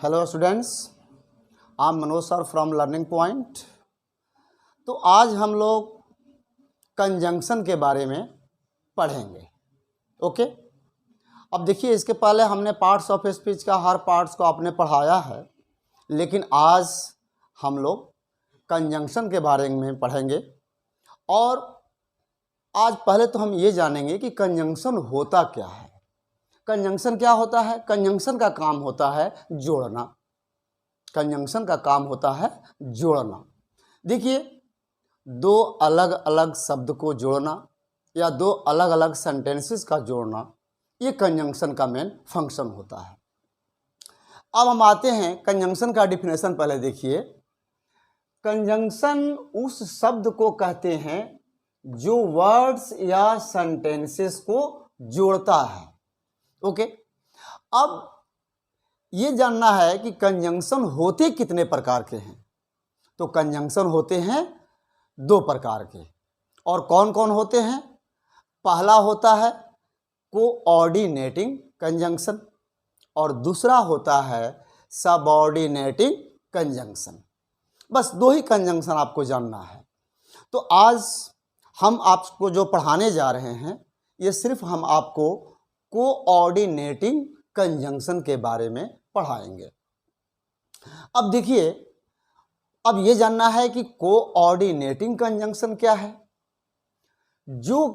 Hello students, I am Manoj sir from learning point. तो आज हम लोग कंजंक्शन के बारे में पढ़ेंगे। ओके, अब देखिए, इसके पहले हमने पार्ट्स ऑफ स्पीच का हर पार्ट्स को आपने पढ़ाया है, लेकिन आज हम लोग कंजंक्शन के बारे में पढ़ेंगे। और आज पहले तो हम ये जानेंगे कि कंजंक्शन होता क्या है। कंजंक्शन क्या होता है? कंजंक्शन का काम होता है जोड़ना। कंजंक्शन का काम होता है जोड़ना। देखिए, दो अलग अलग शब्द को जोड़ना या दो अलग अलग सेंटेंसेस का जोड़ना, ये कंजंक्शन का मेन फंक्शन होता है। अब हम आते हैं कंजंक्शन का डिफिनेशन। पहले देखिए, कंजंक्शन उस शब्द को कहते हैं जो वर्ड्स या सेंटेंसेस को जोड़ता है। ओके, अब ये जानना है कि कंजंक्शन होते कितने प्रकार के हैं। तो कंजंक्शन होते हैं दो प्रकार के। और कौन कौन होते हैं? पहला होता है कोऑर्डिनेटिंग कंजंक्शन और दूसरा होता है सबऑर्डिनेटिंग कंजंक्शन। बस दो ही कंजंक्शन आपको जानना है। तो आज हम आपको जो पढ़ाने जा रहे हैं, ये सिर्फ हम आपको कोऑर्डिनेटिंग कंजंक्शन के बारे में पढ़ाएंगे। अब देखिए, अब ये जानना है कि कोऑर्डिनेटिंग कंजंक्शन क्या है। जो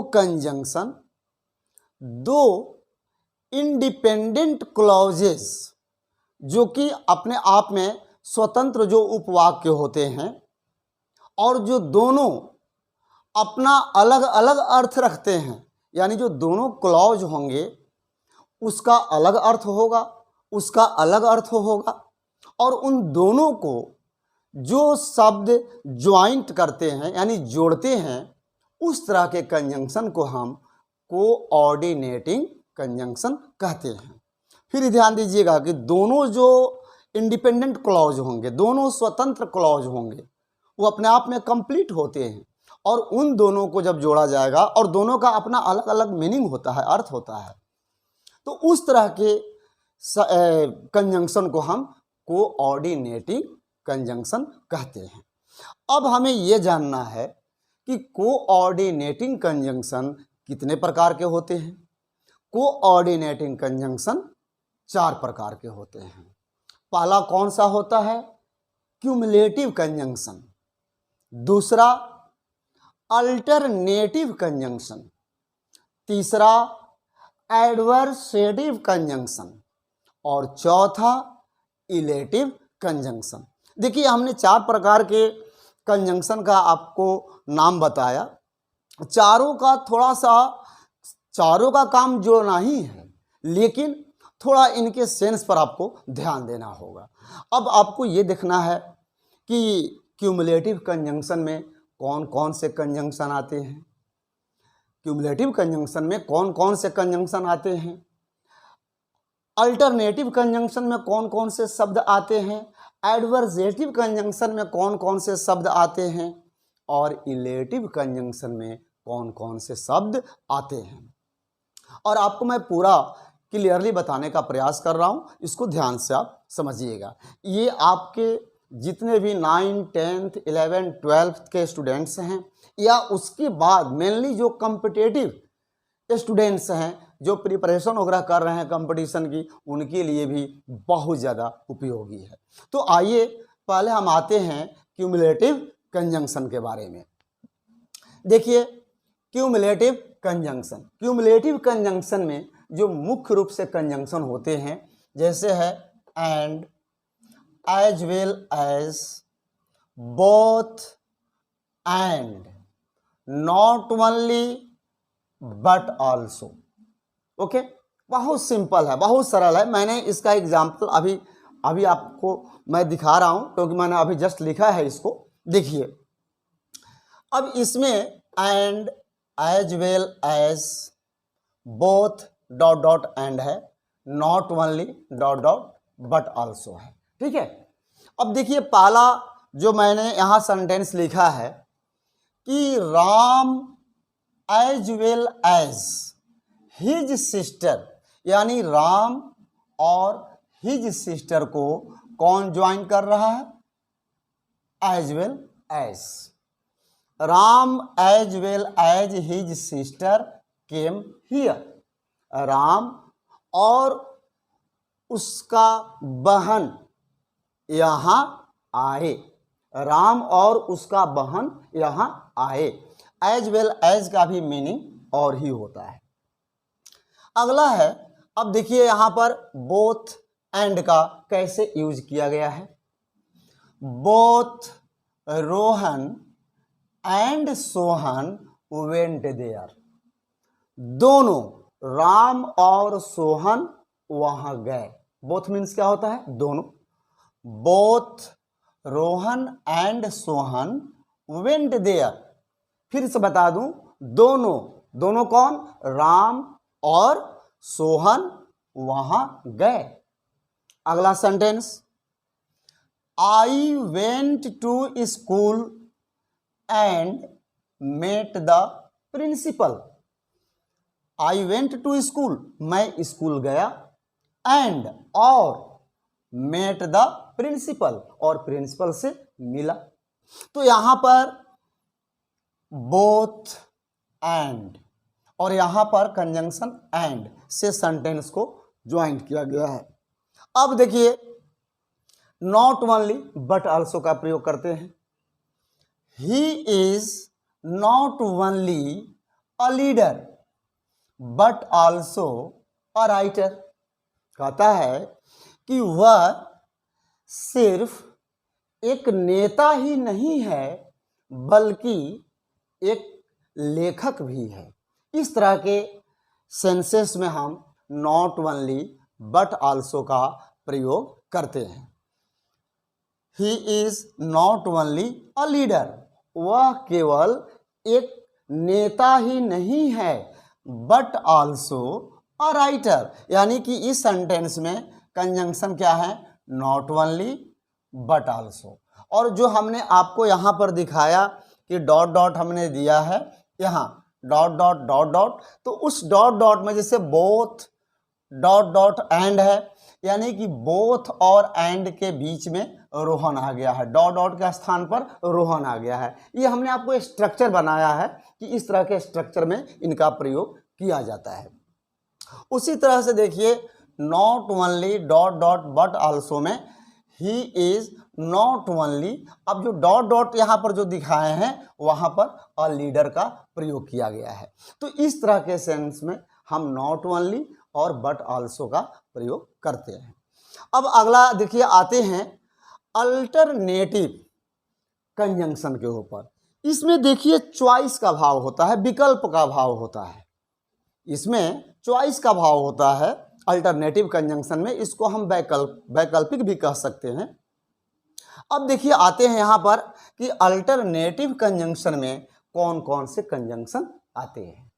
कंजंक्शन दो इंडिपेंडेंट क्लॉजेस, जो कि अपने आप में स्वतंत्र जो उपवाक्य होते हैं और जो दोनों अपना अलग अलग अर्थ रखते हैं, यानी जो दोनों क्लॉज होंगे उसका अलग अर्थ होगा, उसका अलग अर्थ होगा, और उन दोनों को जो शब्द ज्वाइंट करते हैं यानी जोड़ते हैं, उस तरह के कंजंक्शन को हम कोऑर्डिनेटिंग कंजंक्शन कहते हैं। फिर ध्यान दीजिएगा कि दोनों जो इंडिपेंडेंट क्लॉज होंगे, दोनों स्वतंत्र क्लॉज होंगे, वो अपने आप में कंप्लीट होते हैं, और उन दोनों को जब जोड़ा जाएगा और दोनों का अपना अलग अलग मीनिंग होता है, अर्थ होता है, तो उस तरह के कंजंक्शन को हम कोऑर्डिनेटिंग कंजंक्शन कहते हैं। अब हमें यह जानना है कि कोऑर्डिनेटिंग कंजंक्शन कितने प्रकार के होते हैं। कोऑर्डिनेटिंग कंजंक्शन 4 प्रकार के होते हैं। पहला कौन सा होता है? Cumulative conjunction. दूसरा अल्टरनेटिव कंजंक्शन। तीसरा एडवर्सेटिव कंजंक्शन। और चौथा इलेटिव कंजंक्शन। देखिए, हमने 4 प्रकार के कंजंक्शन का आपको नाम बताया। चारों का काम जोड़ना ही है, लेकिन थोड़ा इनके सेंस पर आपको ध्यान देना होगा। अब आपको ये देखना है कि क्यूमुलेटिव कंजंक्शन में कौन कौन से कंजंक्शन आते हैं। क्यूमुलेटिव कंजंक्शन में कौन कौन से कंजंक्शन आते हैं। अल्टरनेटिव कंजंक्शन में कौन कौन से शब्द आते हैं। एडवर्सेटिव कंजंक्शन में कौन कौन से शब्द आते हैं। और इलेटिव कंजंक्शन में कौन कौन से शब्द आते हैं। और आपको मैं पूरा क्लियरली बताने का प्रयास कर रहा हूं, इसको ध्यान से आप समझिएगा। ये आपके जितने भी 9, 10th, 11th, 12th के स्टूडेंट्स हैं, या उसके बाद मेनली जो कॉम्पिटिटिव स्टूडेंट्स हैं, जो प्रिपरेशन वगैरह कर रहे हैं कंपटीशन की, उनके लिए भी बहुत ज़्यादा उपयोगी है। तो आइए पहले हम आते हैं क्यूमुलेटिव कंजंक्शन के बारे में। देखिए, क्यूमुलेटिव कंजंक्शन में जो मुख्य रूप से कंजंक्शन होते हैं, जैसे है and, as well as, both and, not only but also। Okay, बहुत सिंपल है, बहुत सरल है। मैंने इसका एग्जाम्पल अभी आपको मैं दिखा रहा हूं, क्योंकि मैंने अभी जस्ट लिखा है इसको। देखिए, अब इसमें and, as well as, both dot dot and है, not only dot dot but also है। ठीक है। अब देखिए, पहला जो मैंने यहां सेंटेंस लिखा है कि Ram as well as his sister, यानी राम और हिज सिस्टर को कौन ज्वाइन कर रहा है? As well as. Ram as well as his sister came here. Ram और उसका बहन यहाँ आए। राम और उसका बहन यहाँ आए। एज वेल एज का भी मीनिंग और ही होता है। अगला है, अब देखिए यहाँ पर बोथ एंड का कैसे यूज किया गया है। Both Rohan and Sohan went there. दोनों राम और सोहन वहां गए। बोथ मीन्स क्या होता है? दोनों। Both Rohan and Sohan went there. फिर से बता दूं, दोनों, दोनों कौन? राम और सोहन वहां गए। अगला sentence, I went to school and met the principal. I went to school, मैं स्कूल गया, एंड और मेट द प्रिंसिपल, और प्रिंसिपल से मिला। तो यहां पर बोथ एंड और यहां पर कंजंक्शन एंड से सेंटेंस को ज्वाइन किया गया है। अब देखिए, नॉट ओनली बट आल्सो का प्रयोग करते हैं। He is not only a leader but also a writer. कहता है कि वह सिर्फ एक नेता ही नहीं है बल्कि एक लेखक भी है। इस तरह के सेंसेस में हम नॉट ओनली बट आल्सो का प्रयोग करते हैं। He is not only a leader, वह केवल एक नेता ही नहीं है बट आल्सो अ राइटर, यानी कि इस सेंटेंस में कंजंक्शन क्या है? Not only but also. और जो हमने आपको यहाँ पर दिखाया कि डॉट डॉट हमने दिया है, यहाँ डॉट डॉट डॉट डॉट, तो उस डॉट डॉट में जैसे बोथ डॉट डॉट एंड है, यानी कि बोथ और एंड के बीच में रोहन आ गया है। डॉट डॉट के स्थान पर रोहन आ गया है। ये हमने आपको स्ट्रक्चर बनाया है कि इस तरह के स्ट्रक्चर में इनका प्रयोग किया जाता है। उसी तरह से देखिए, not only dot dot but also में ही इज नॉट ओनली, अब जो डॉट डॉट यहाँ पर जो दिखाए हैं वहाँ पर अ लीडर का प्रयोग किया गया है। तो इस तरह के सेंस में हम नॉट ओनली और बट आल्सो का प्रयोग करते हैं। अब अगला देखिए, आते हैं अल्टरनेटिव कंजंक्शन के ऊपर। इसमें देखिए चॉइस का भाव होता है, विकल्प का भाव होता है। इसमें चॉइस का भाव होता है अल्टरनेटिव कंजंक्शन में। इसको हम वैकल्पिक भी कह सकते हैं। अब देखिए, आते हैं यहाँ पर कि अल्टरनेटिव कंजंक्शन में कौन कौन से कंजंक्शन आते हैं।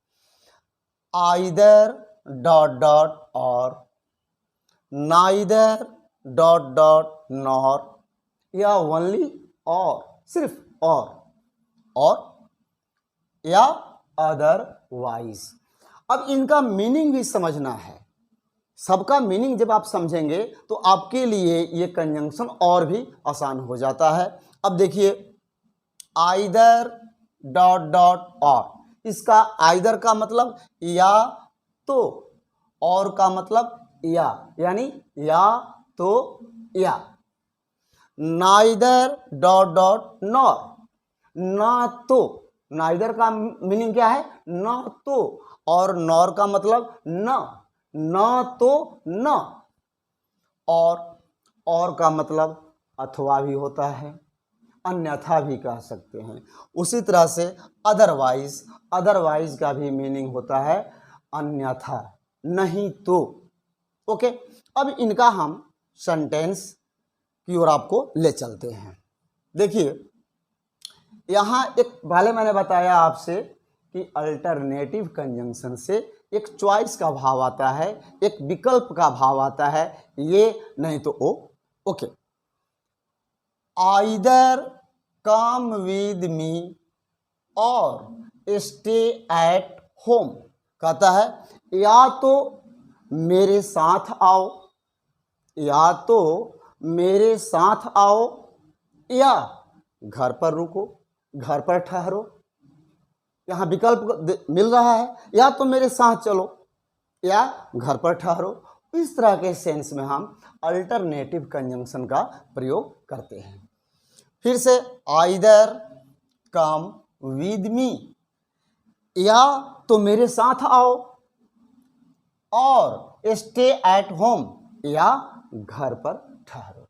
आइदर डॉट डॉट और, नाइदर डॉट डॉट नॉर, या ओनली और, सिर्फ और या अदरवाइज। अब इनका मीनिंग भी समझना है। सबका मीनिंग जब आप समझेंगे तो आपके लिए ये कंजंक्शन और भी आसान हो जाता है। अब देखिए, आइदर डॉट डॉट और, इसका आइदर का मतलब या तो, और का मतलब या, यानी या तो या। नाइदर डॉट डॉट नॉर, ना तो, नाइदर का मीनिंग क्या है? ना तो, और नॉर का मतलब न, ना तो न, और का मतलब अथवा भी होता है, अन्यथा भी कह सकते हैं। उसी तरह से अदरवाइज, अदरवाइज का भी मीनिंग होता है अन्यथा, नहीं तो। ओके, अब इनका हम सेंटेंस की ओर आपको ले चलते हैं। देखिए, यहाँ एक पहले मैंने बताया आपसे कि अल्टरनेटिव कंजंक्शन से एक चॉइस का भाव आता है, एक विकल्प का भाव आता है, ये नहीं तो ओ। Okay, either come with me और स्टे एट होम। कहता है या तो मेरे साथ आओ या तो मेरे साथ आओ या घर पर रुको, घर पर ठहरो। यहाँ विकल्प मिल रहा है, या तो मेरे साथ चलो या घर पर ठहरो। इस तरह के सेंस में हम अल्टरनेटिव कंजंक्शन का प्रयोग करते हैं। फिर से आइदर कम विद मी, या तो मेरे साथ आओ, और स्टे एट होम, या घर पर ठहरो।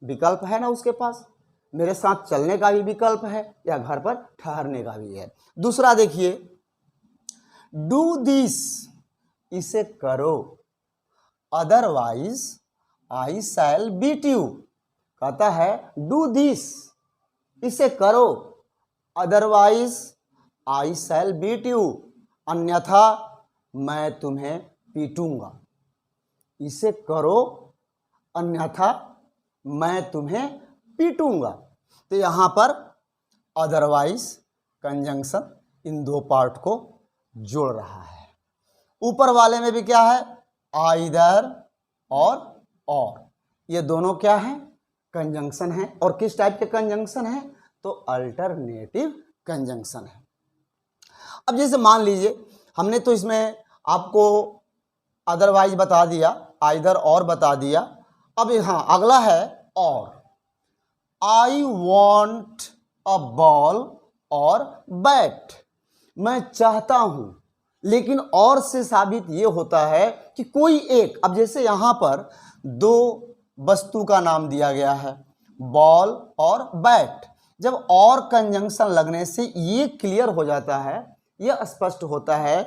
विकल्प है ना उसके पास, मेरे साथ चलने का भी विकल्प है या घर पर ठहरने का भी है। दूसरा देखिए, डू दिस, इसे करो, otherwise I shall beat you. कहता है डू दिस, इसे करो, otherwise I shall beat you, अन्यथा मैं तुम्हें पीटूंगा। इसे करो, अन्यथा मैं तुम्हें पीटूंगा। तो यहाँ पर अदरवाइज कंजंक्शन इन दो पार्ट को जोड़ रहा है। ऊपर वाले में भी क्या है, आइदर और ये दोनों क्या है, कंजंक्शन है। और किस टाइप के कंजंक्शन है, तो अल्टरनेटिव कंजंक्शन है। अब जैसे मान लीजिए हमने तो इसमें आपको अदरवाइज बता दिया, आइदर और बता दिया। अब यहाँ अगला है और, आई वॉन्ट अ बॉल और बैट, मैं चाहता हूं, लेकिन और से साबित ये होता है कि कोई एक, अब जैसे यहाँ पर दो वस्तु का नाम दिया गया है, बॉल और बैट। जब और कंजंक्शन लगने से ये क्लियर हो जाता है, यह स्पष्ट होता है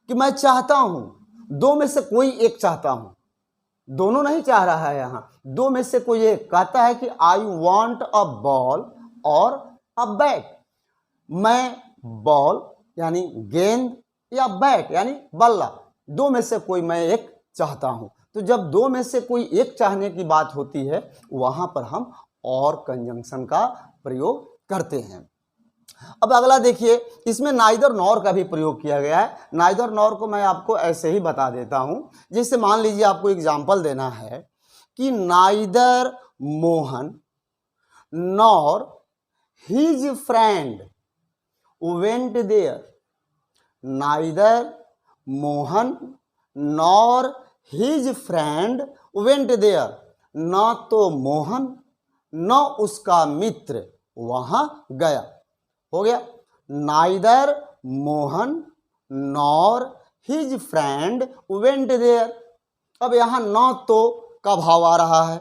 कि मैं चाहता हूं, दो में से कोई एक चाहता हूं, दोनों नहीं चाह रहा है, यहाँ दो में से कोई एक कहता है कि आई वॉन्ट अ बॉल और अ बैट। मैं बॉल यानी गेंद या बैट यानी बल्ला, दो में से कोई मैं एक चाहता हूं। तो जब दो में से कोई एक चाहने की बात होती है, वहां पर हम और कंजंक्शन का प्रयोग करते हैं। अब अगला देखिए, इसमें नाइदर नॉर का भी प्रयोग किया गया है। नाइदर नॉर को मैं आपको ऐसे ही बता देता हूं। जैसे मान लीजिए आपको एग्जाम्पल देना है कि neither Mohan nor his friend went there. Neither Mohan nor his friend went there, न तो मोहन न उसका मित्र वहां गया। हो गया, neither Mohan nor his friend went there. अब यहां न तो का भाव आ रहा है,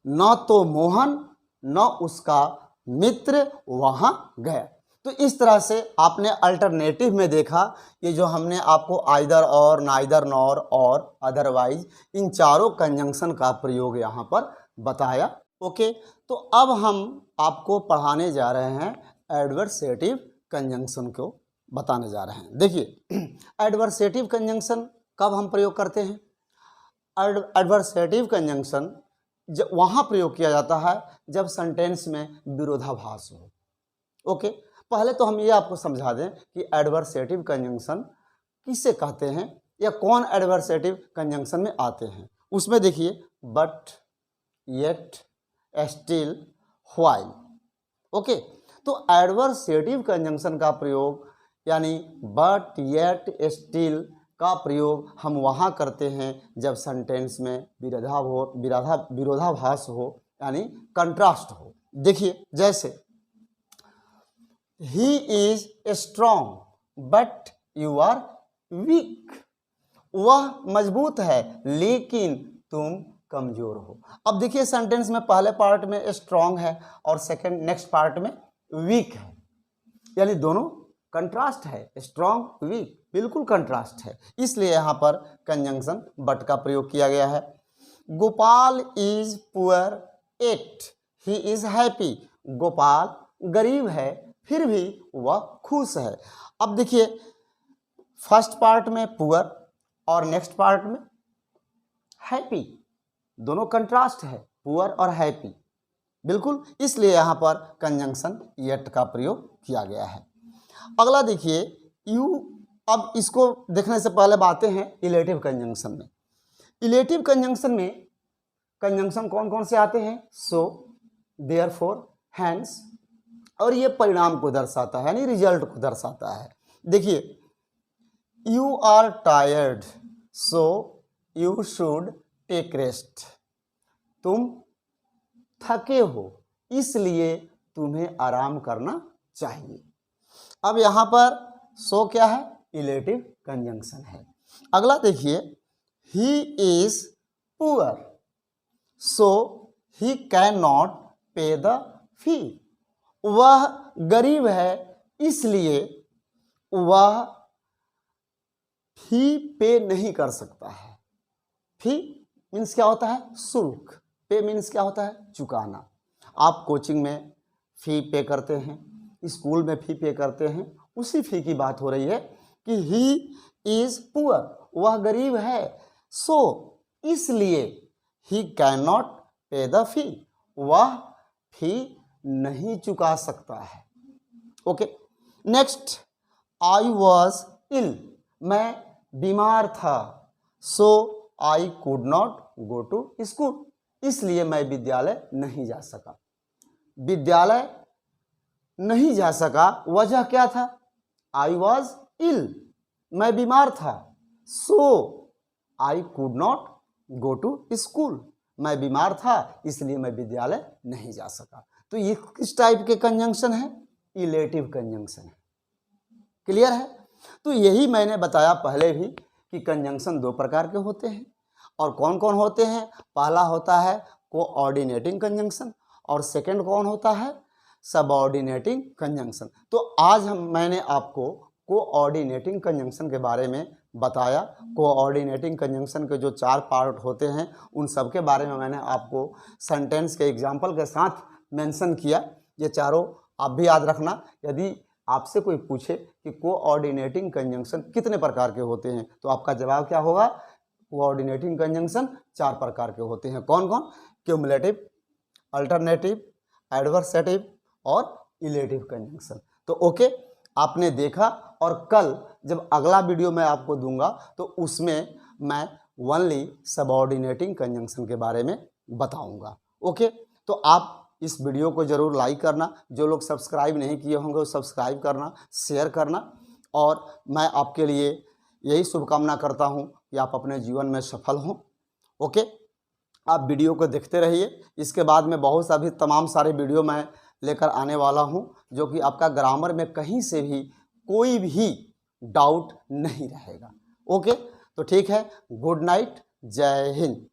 न तो मोहन न उसका मित्र वहां गया। तो इस तरह से आपने अल्टरनेटिव में देखा, ये जो हमने आपको आइदर और, नाइदर नॉर और अदरवाइज, इन चारों कंजंक्शन का प्रयोग यहाँ पर बताया। ओके, तो अब हम आपको पढ़ाने जा रहे हैं एडवर्सेटिव कंजंक्शन को बताने जा रहे हैं। देखिए, एडवर्सेटिव कंजंक्शन कब हम प्रयोग करते हैं? एडवर्सेटिव कंजंक्शन जब वहाँ प्रयोग किया जाता है जब सेंटेंस में विरोधाभास हो। ओके, पहले तो हम ये आपको समझा दें कि एडवर्सेटिव कंजंक्शन किसे कहते हैं या कौन एडवर्सेटिव कंजंक्शन में आते हैं। उसमें देखिए, but, yet, still, while. Okay, तो एडवर्सेटिव कंजंक्शन का प्रयोग यानी बट, येट, स्टिल का प्रयोग हम वहाँ करते हैं जब सेंटेंस में विरोधाभास हो यानी कंट्रास्ट हो। देखिए, जैसे he is strong but you are weak, वह मजबूत है लेकिन तुम कमजोर हो। अब देखिए, सेंटेंस में पहले पार्ट में स्ट्रॉन्ग है और नेक्स्ट पार्ट में वीक है, यानी दोनों कंट्रास्ट है, स्ट्रॉन्ग वीक बिल्कुल कंट्रास्ट है, इसलिए यहाँ पर कंजंक्शन बट का प्रयोग किया गया है। Gopal is poor yet he is happy, Gopal गरीब है फिर भी वह खुश है। अब देखिए, फर्स्ट पार्ट में पुअर और नेक्स्ट पार्ट में हैप्पी, दोनों कंट्रास्ट है, पुअर और हैप्पी बिल्कुल, इसलिए यहाँ पर कंजंक्शन येट का प्रयोग किया गया है। अगला देखिए, यू। अब इसको देखने से पहले बातें हैं इलेटिव कंजंक्शन में। इलेटिव कंजंक्शन में कंजंक्शन कौन कौन से आते हैं? सो, देयरफॉर, हैंस, और ये परिणाम को दर्शाता है, यानी रिजल्ट को दर्शाता है। देखिए, you are tired so you should take rest. तुम थके हो इसलिए तुम्हें आराम करना चाहिए। अब यहां पर सो क्या है? इलेटिव कंजंक्शन है। अगला देखिए, he is poor so he can not pay the fee. वह गरीब है इसलिए वह फी पे नहीं कर सकता है। फी मीन्स क्या होता है? शुल्क। पे मीन्स क्या होता है? चुकाना। आप कोचिंग में फी पे करते हैं, स्कूल में फी पे करते हैं, उसी फी की बात हो रही है कि ही इज पुअर, वह गरीब है, सो इसलिए he can not pay the fee, वह फी नहीं चुका सकता है। Okay, next, I was ill, मैं बीमार था, so I could not go to school, इसलिए मैं विद्यालय नहीं जा सका। विद्यालय नहीं जा सका, वजह क्या था? आई वॉज इल, मैं बीमार था, so I could not go to school, मैं बीमार था इसलिए मैं विद्यालय नहीं जा सका। तो ये किस टाइप के कंजंक्शन है? इलेटिव कंजंक्शन है। क्लियर है? तो यही मैंने बताया पहले भी कि कंजंक्शन दो प्रकार के होते हैं, और कौन कौन होते हैं? पहला होता है कोऑर्डिनेटिंग कंजंक्शन, और सेकंड कौन होता है? Subordinating conjunction. तो आज मैंने आपको कोऑर्डिनेटिंग कंजंक्शन के बारे में बताया। कोऑर्डिनेटिंग कंजंक्शन के जो 4 पार्ट होते हैं उन सब के बारे में मैंने आपको सेंटेंस के एग्जाम्पल के साथ मेंशन किया। ये चारों आप भी याद रखना। यदि आपसे कोई पूछे कि कोऑर्डिनेटिंग कंजंक्शन कितने प्रकार के होते हैं, तो आपका जवाब क्या होगा? कोऑर्डिनेटिंग कंजंक्शन 4 प्रकार के होते हैं। कौन कौन? क्यूमुलेटिव, अल्टरनेटिव, एडवर्सेटिव और इलेटिव कंजंक्शन। तो ओके, आपने देखा, और कल जब अगला वीडियो मैं आपको दूंगा तो उसमें मैं ओनली सबऑर्डिनेटिंग कंजंक्शन के बारे में बताऊंगा। ओके, तो आप इस वीडियो को ज़रूर लाइक करना, जो लोग सब्सक्राइब नहीं किए होंगे वो सब्सक्राइब करना, शेयर करना, और मैं आपके लिए यही शुभकामना करता हूं कि आप अपने जीवन में सफल हों। ओके, आप वीडियो को देखते रहिए। इसके बाद में बहुत सा भी तमाम सारे वीडियो मैं लेकर आने वाला हूं, जो कि आपका ग्रामर में कहीं से भी कोई भी डाउट नहीं रहेगा। ओके, तो ठीक है, गुड नाइट, जय हिंद।